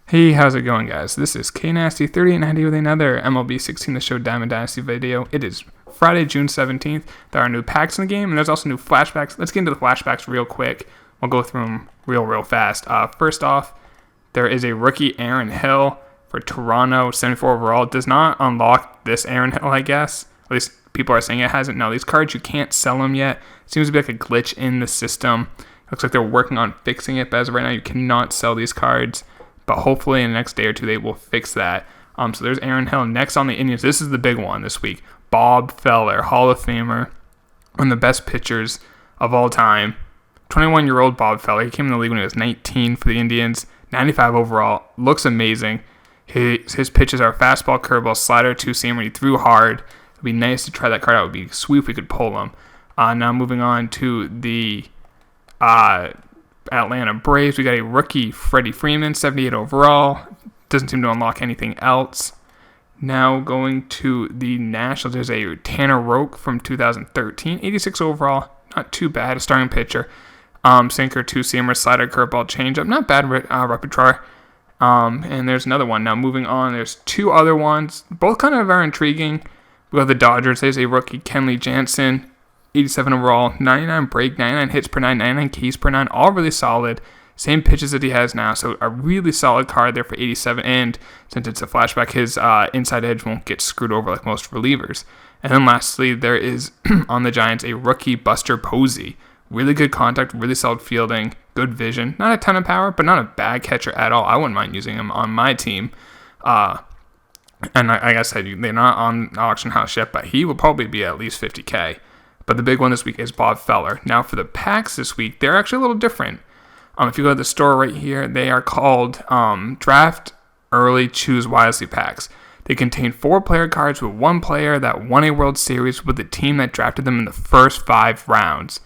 Hey, how's it going, guys? This is Dynasty 3890 with another MLB 16 to show Diamond Dynasty video. It is Friday, June 17th. There are new packs in the game, and there's also new flashbacks. Let's get into the flashbacks real quick. We'll go through them real fast. First off, there is a rookie Aaron Hill for Toronto, 74 overall. It does not unlock this Aaron Hill, I guess. At least people are saying it hasn't. No, these cards, you can't sell them yet. It seems to be like a glitch in the system. Looks like they're working on fixing it, but as of right now, you cannot sell these cards. But hopefully in the next day or two, they will fix that. So there's Aaron Hill. Next on the Indians, this is the big one this week. Bob Feller, Hall of Famer, one of the best pitchers of all time. 21-year-old Bob Feller. He came in the league when he was 19 for the Indians. 95 overall. Looks amazing. His pitches are fastball, curveball, slider, two-seamer. He threw hard. It would be nice to try that card out. It would be sweet if we could pull him. Now moving on to the Atlanta Braves. We got a rookie Freddie Freeman, 78 overall. Doesn't seem to unlock anything else. Now going to the Nationals, there's a Tanner Roque from 2013, 86 overall. Not too bad, a starting pitcher. Sinker, two-seamer, slider, curveball, changeup. Not bad repertoire. And there's another one. Now moving on, there's two other ones. Both kind of are intriguing. We got the Dodgers. There's a rookie Kenley Jansen, 87 overall, 99 break, 99 hits per 9, 99 Ks per 9, all really solid. Same pitches that he has now, so a really solid card there for 87. And since it's a flashback, his inside edge won't get screwed over like most relievers. And then lastly, there is on the Giants a rookie Buster Posey. Really good contact, really solid fielding, good vision. Not a ton of power, but not a bad catcher at all. I wouldn't mind using him on my team. And like I said, they're not on auction house yet, but he will probably be at least 50K. But the big one this week is Bob Feller. Now for the packs this week, they're actually a little different. If you go to the store right here, they are called Draft Early Choose Wisely packs. They contain 4 player cards with 1 player that won a World Series with the team that drafted them in the first 5 rounds.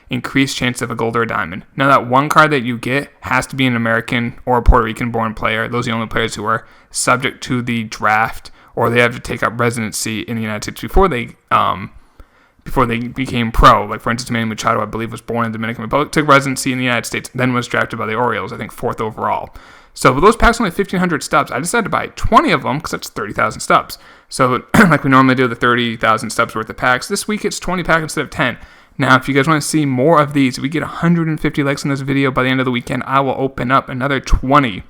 Increased chance of a gold or a diamond. Now that 1 card that you get has to be an American or a Puerto Rican born player. Those are the only players who are subject to the draft, or they have to take up residency in the United States before they became pro. Like, for instance, Manny Machado, I believe, was born in the Dominican Republic, took residency in the United States, then was drafted by the Orioles, I think 4th overall. So with those packs only 1,500 stubs, I decided to buy 20 of them because that's 30,000 stubs. So like we normally do the 30,000 stubs worth of packs, this week it's 20 packs instead of 10. Now, if you guys want to see more of these, if we get 150 likes on this video by the end of the weekend, I will open up another 20.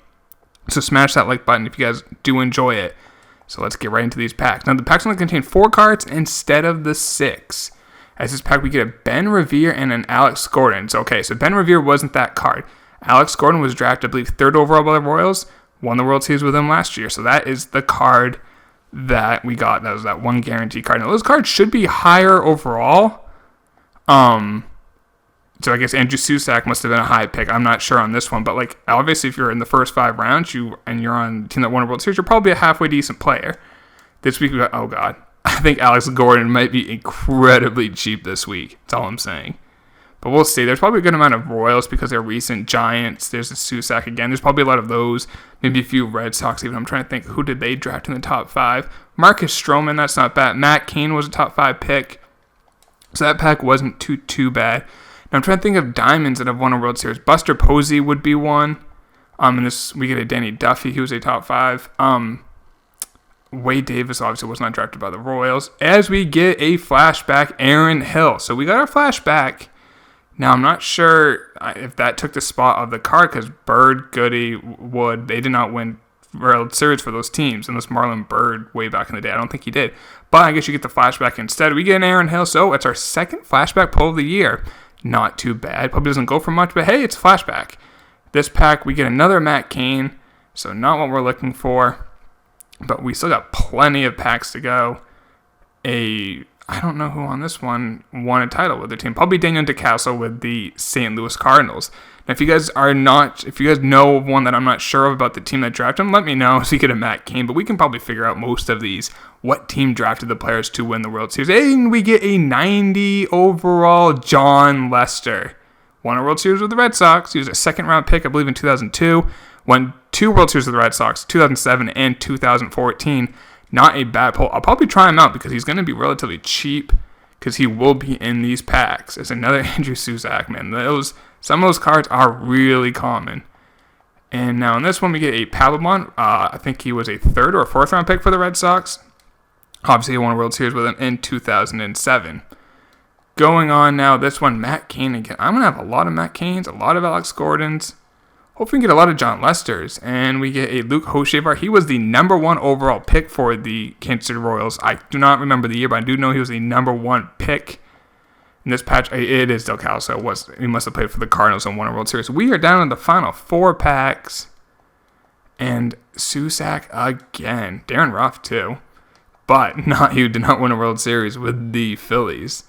So smash that like button if you guys do enjoy it. So let's get right into these packs. Now, the packs only contain 4 cards instead of the 6. As this pack, we get a Ben Revere and an Alex Gordon. So Ben Revere wasn't that card. Alex Gordon was drafted, I believe, 3rd overall by the Royals. Won the World Series with them last year. So that is the card that we got. That was that 1 guarantee card. Now, those cards should be higher overall. So I guess Andrew Susac must have been a high pick. I'm not sure on this one, but like obviously if you're in the first 5 rounds, you're on the team that won a World Series, you're probably a halfway decent player. This week we got, oh god, I think Alex Gordon might be incredibly cheap this week. That's all I'm saying. But we'll see. There's probably a good amount of Royals because they're recent Giants. There's a Susac again. There's probably a lot of those. Maybe a few Red Sox even. I'm trying to think, who did they draft in the top 5? Marcus Stroman, that's not bad. Matt Cain was a top 5 pick. So that pack wasn't too bad. Now I'm trying to think of diamonds that have won a World Series. Buster Posey would be one. And this we get a Danny Duffy, he was a top 5. Wade Davis obviously was not drafted by the Royals. As we get a flashback, Aaron Hill. So we got our flashback. Now I'm not sure if that took the spot of the card because Bird, Goody, Wood, they did not win World Series for those teams, unless Marlon Byrd way back in the day. I don't think he did. But I guess you get the flashback instead. We get an Aaron Hill, so it's our 2nd flashback pull of the year. Not too bad. Probably doesn't go for much, but hey, it's a flashback. This pack, we get another Matt Cain, so not what we're looking for. But we still got plenty of packs to go. I don't know who on this one won a title with their team. Probably Daniel DeCastle with the St. Louis Cardinals. Now, if you guys know of one that I'm not sure of about the team that drafted him, let me know so you get a Matt Cain. But we can probably figure out most of these. What team drafted the players to win the World Series? And we get a 90 overall John Lester. Won a World Series with the Red Sox. He was a 2nd-round pick, I believe, in 2002. Won 2 World Series with the Red Sox, 2007 and 2014. Not a bad pull. I'll probably try him out because he's going to be relatively cheap because he will be in these packs. It's another Andrew Susac, man. Some of those cards are really common. And now in this one, we get a Papelbon. I think he was a 3rd or 4th round pick for the Red Sox. Obviously, he won a World Series with him in 2007. Going on now, this one, Matt Cain again. I'm going to have a lot of Matt Cains, a lot of Alex Gordons. Hopefully we get a lot of John Lesters. And we get a Luke Hochevar. He was the number 1 overall pick for the Kansas City Royals. I do not remember the year, but I do know he was the number 1 pick. In this patch, it is Del Cal, so he must have played for the Cardinals and won a World Series. We are down to the final 4 packs. And Susac again. Darren Ruff, too. But he did not win a World Series with the Phillies.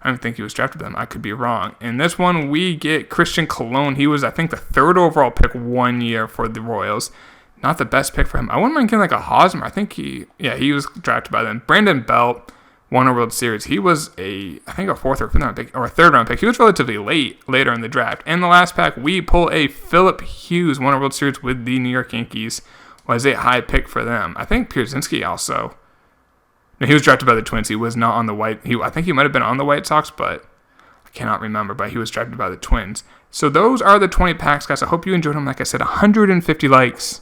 I don't think he was drafted by them. I could be wrong. In this one, we get Christian Colon. He was, I think, the 3rd overall pick 1 year for the Royals. Not the best pick for him. I wouldn't mind getting like a Hosmer. I think he was drafted by them. Brandon Belt won a World Series. He was I think a 4th or 5th round pick, or a 3rd round pick. He was relatively later in the draft. And the last pack, we pull a Philip Hughes, won a World Series with the New York Yankees. Was a high pick for them. I think Pierzynski also. No, he was drafted by the Twins. He was not on the White. I think he might have been on the White Sox, but I cannot remember. But he was drafted by the Twins. So those are the 20 packs, guys. I hope you enjoyed them. Like I said, 150 likes.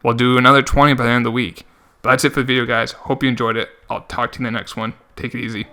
We'll do another 20 by the end of the week. But that's it for the video, guys. Hope you enjoyed it. I'll talk to you in the next one. Take it easy.